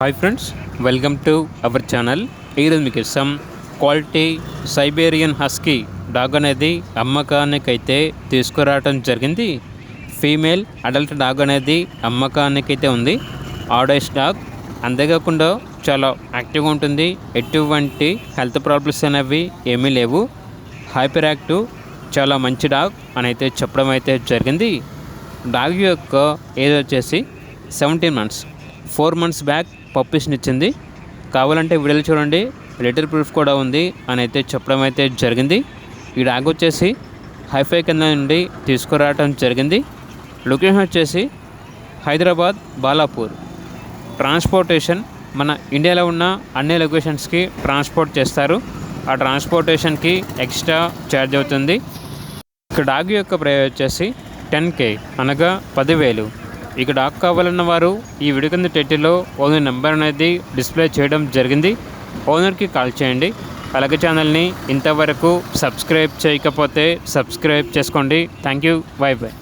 Hi friends, welcome to our channel. ఈరోజు మీకు ఇస్తాం క్వాలిటీ సైబేరియన్ హస్కీ డాగ్ అనేది అమ్మకానికైతే తీసుకురావడం జరిగింది. ఫీమేల్ అడల్ట్ డాగ్ అనేది అమ్మకానికైతే ఉంది. ఆడైస్ డాగ్, అంతేకాకుండా చాలా యాక్టివ్గా ఉంటుంది. ఎటువంటి హెల్త్ ప్రాబ్లమ్స్ అనేవి ఏమీ లేవు. హైపర్ యాక్టివ్, చాలా మంచి డాగ్ అని అయితే చెప్పడం అయితే జరిగింది. డాగ్ యొక్క ఏజ్ వచ్చేసి 17 months. 4 months బ్యాక్ పప్పీస్ని ఇచ్చింది. కావాలంటే వీడియోలు చూడండి, లెటర్ ప్రూఫ్ కూడా ఉంది అని అయితే చెప్పడం అయితే జరిగింది. ఈ డాగ్ వచ్చేసి హైఫై కింద నుండి తీసుకురావడం జరిగింది. లొకేషన్ వచ్చేసి హైదరాబాద్, బాలాపూర్. ట్రాన్స్పోర్టేషన్ మన ఇండియాలో ఉన్న అన్ని లొకేషన్స్కి ట్రాన్స్పోర్ట్ చేస్తారు. ఆ ట్రాన్స్పోర్టేషన్కి ఎక్స్ట్రా ఛార్జ్ అవుతుంది. ఇక డాగ్ యొక్క ప్రైస్ వచ్చేసి 10K, అనగా 10,000. ఇక డాగ్ కావాలన్న వారు ఈ వీడియో కింద టైటిల్లో ఓనర్ నెంబర్ అనేది డిస్ప్లే చేయడం జరిగింది. ఓనర్కి కాల్ చేయండి. అలాగే ఛానల్ని ఇంతవరకు సబ్స్క్రైబ్ చేయకపోతే సబ్స్క్రైబ్ చేసుకోండి. Thank you. By by.